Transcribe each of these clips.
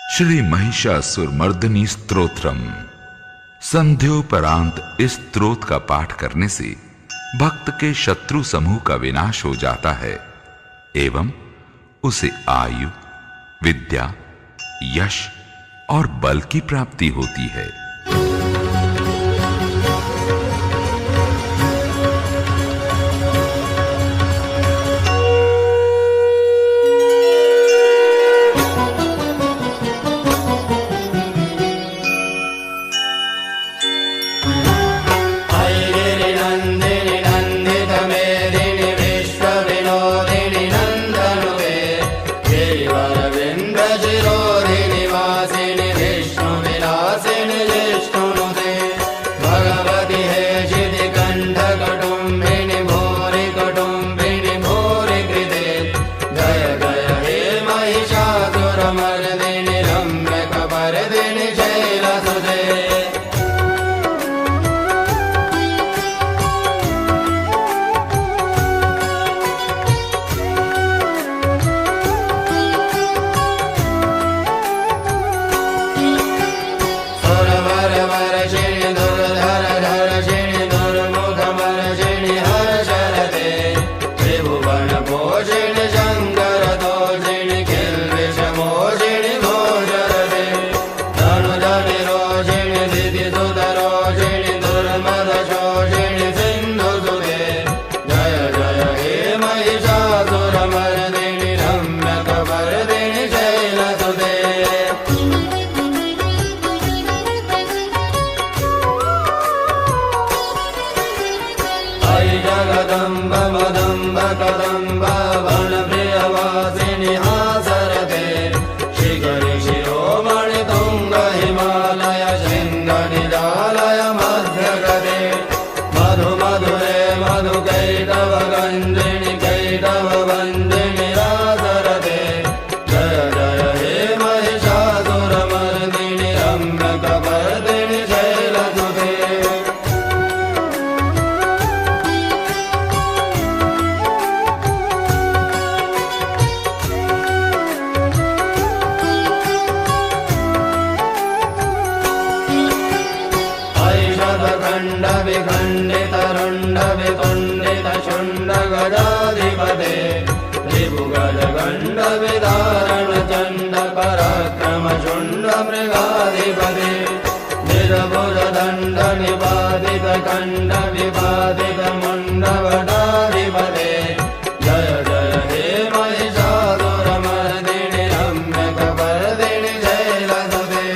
श्री महिषासुरमर्दिनी स्तोत्रम। संध्योपरांत इस स्तोत्र का पाठ करने से भक्त के शत्रु समूह का विनाश हो जाता है एवं उसे आयु, विद्या, यश और बल की प्राप्ति होती है। जगदम्ब मदम्ब कदम्ब वनप्रियवासिनि आसरते शिखरि शिरोमणि तुंग हिमालय शृंग निजालय मध्यगते मधु मधुरे मधु कैटव गंजिनि कैटव वंदिनि आसरते जय जय हे महिषासुरमर्दिनि रम्यकपर्दिनि शैलसुते। खंड विखंडित रुंड वितुंडित शुंड गजाधिपते त्रिभुगज गंड विदारण चंड पराक्रम शुंड मृगाधिपते निरभुज दंड निपातित खंड विपातित मुंड वटाधिपते जय जय हे महिषासुरमर्दिनि रम्यकपर्दिनि शैलसुते।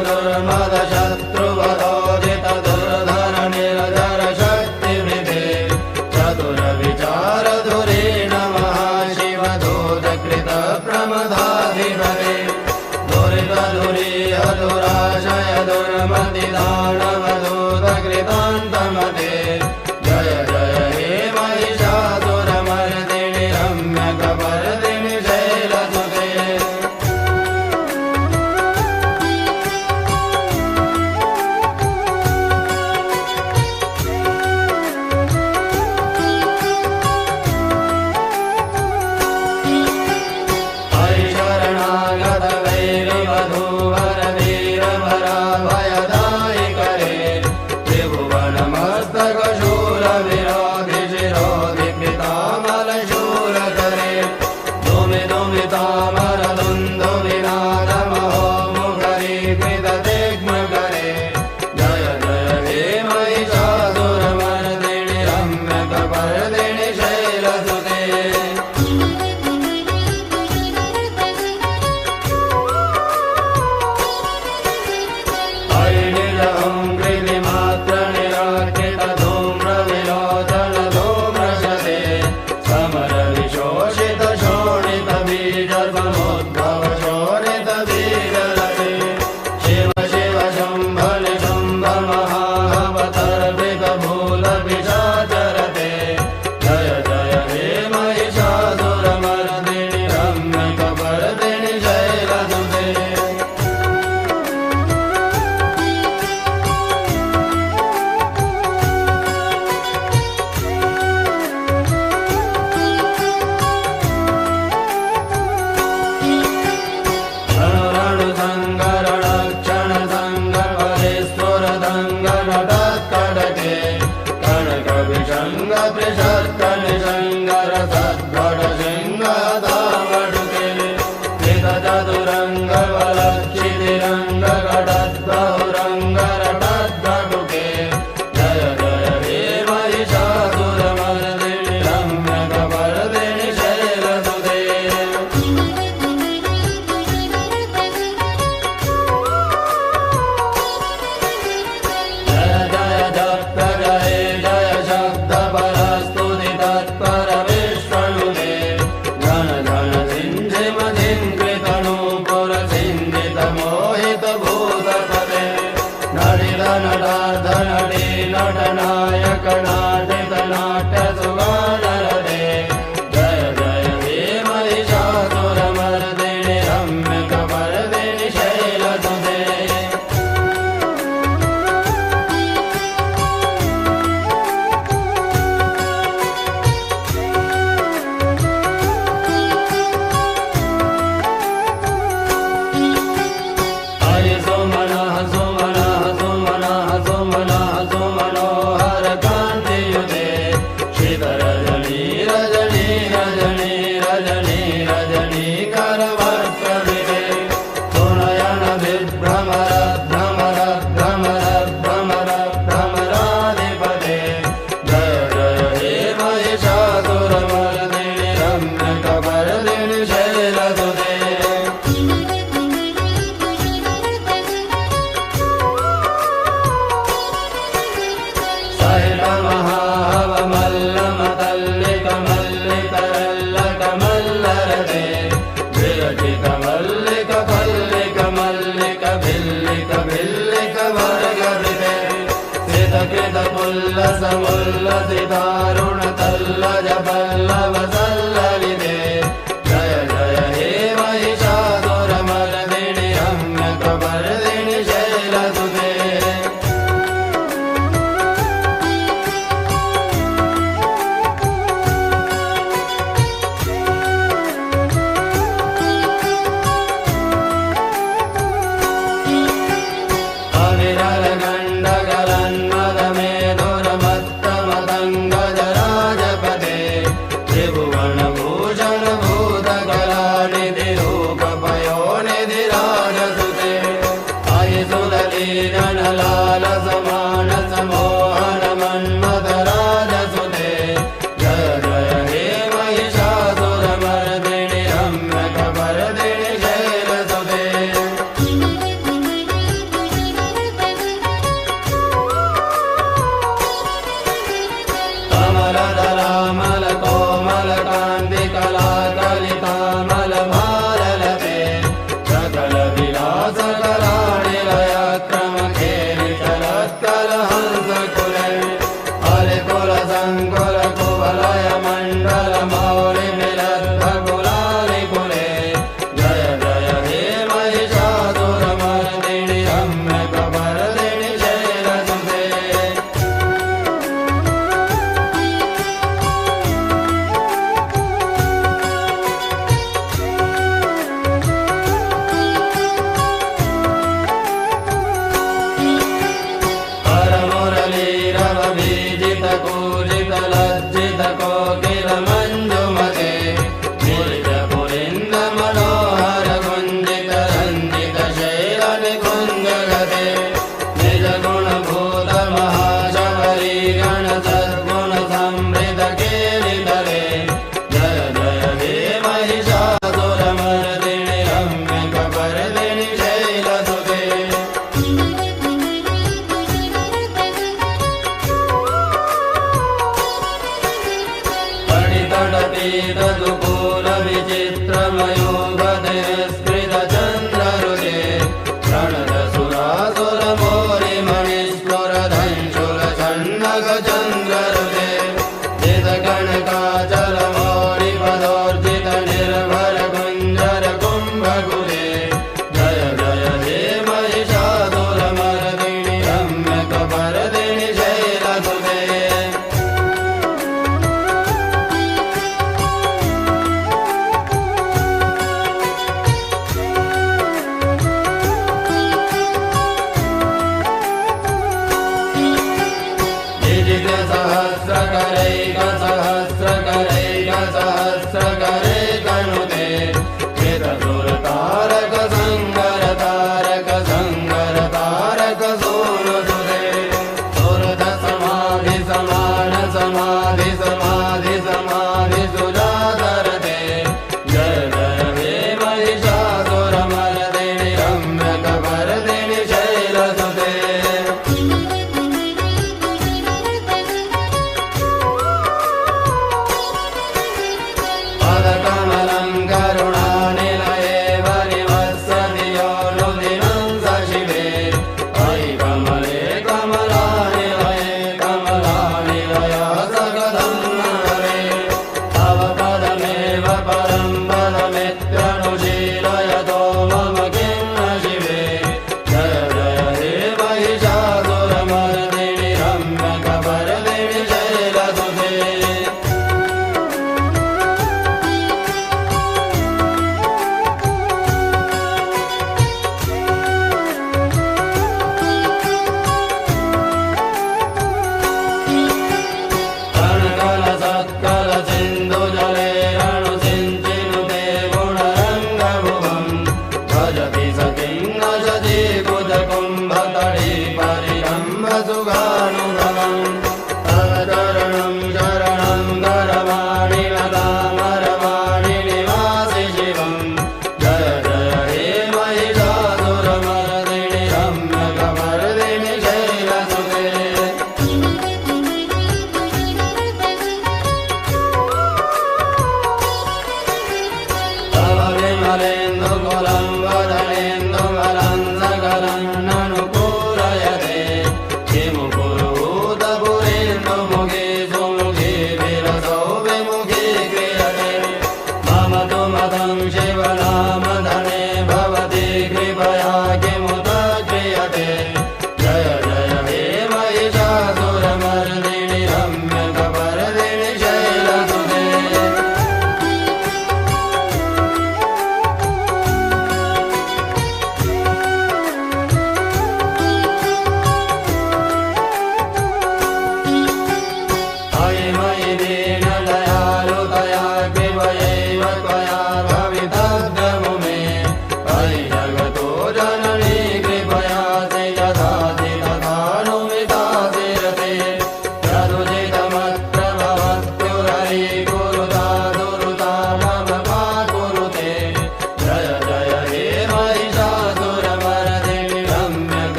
दुर्मद शत्रुवरोधित दुर्धर निर्धर शक्तिवृते चतुर विचार धुरेण महाशिव दूत कृत प्रमदाधिपते दुरित धुरीह दुराशय दुर्मति दानव दूत कृतान्तमते जय जय हे महिषासुरमर्दिनि रम्यकपर्दिनि शैलसुते। ರಂಗ ತ್ರಿಶರ್ಕ ನಿಶಂಗರ ಸದ್ಭಟ ಸಿಂಹದಾಮಡುಕೆ ತ್ರಿತ ಚತುರಂಗ ಬಲಕ್ಷಿತಿ ರಂಗ ಘಟದ್ಬಹುರಂಗ ರಟದ್ಭಟುಕೆ ಜಯ ಜಯ ಹೇ ಮಹಿಷಾಸುರ ಮರ್ದಿನಿ ರಮ್ಯಕ ವರದಿನಿ ಶೈಲಸುತೆ नायक नाटित नाट्य सुगानरदे जय जय हे महिषासुर मर्दिनि रम्यक वरदिनि शैलसुते हरि सुमनः सुमनः सुमनः सुमनः सुमनोहर कान्तियुते श्रीध रजनी रजनी रजनी रजनी रजनी करवक्त्रविदे सुनयन विभ्रमर भ्रमर भ्रमर भ्रमर भ्रमराधिपते जय जय हे महिषासुर मर्दिनि रम्यक वरदिनि शैलसुते ಮಲ್ಲಮತಲ್ಲಿಕ ಮಲ್ಲಿಕರಲ್ಲಕ ಮಲ್ಲರದೆ ವಿರಚಿತ ಮಲ್ಲಿಕ ಪಲ್ಲಿಕ ಮಲ್ಲಿಕ ಭಿಲ್ಲಿಕ ಭಿಲ್ಲಿಕ ವರ್ಗವಿದೆ ಸಿತ ಕೃತ ಪುಲ್ಲಸ ಮುಲ್ಲಸಿ ದಾರುಣ ತಲ್ಲಜ ಪಲ್ಲವ ಸಲ್ಲವಿದೆ ಜಯ ಜಯ ಹೇ ಮಹಿಷಾಸುರ ಮರ್ದಿನಿ ರಮ್ಯಕ ವರದಿನಿ ಶೈಲಸುತೆ जनलाल समान समोहन मन्मथ राजसुते जय जय हे महिषासुर मर्दिनि रम्यक वरदिनि शैलसुते कमलदलामल कोमल कान्ति कलाकलितामल भारलते सकल विलास कराणि लयक्रम हरिकुल संकुल कुवलय मंडल मौलि मिलद्भकुलानि कुले जय जय हे महिषासुर मर्दिनि रम्यक वरदिनि शैलसुते बीजित कूजित लज्जित कोकिल मंजुमते मुरित पुरिंद मनोहर कुंजित रंजित शैल निकुंज गते निज गुण भूत महाशबरी गण सद्गुण समृद्ध केलितले जय जय हे महिषासुर मर्दिनि रम्यक वरदिनि शैलसुते तदुकूल विचित्रमयूगते स्मृत चन्द्ररुचे प्रणत सुरासुर मोरि मणिस्फुर धंशुल षण्णग चन्द्ररुचे जित कनकाचल मौरि पदोर्जित निर्भर कुञ्जर कुम्भकुले जय जय हे महिषासुर मर्दिनि रम्यक वरदिनि शैलसुते सहस्रकरैकसंवत्सरम्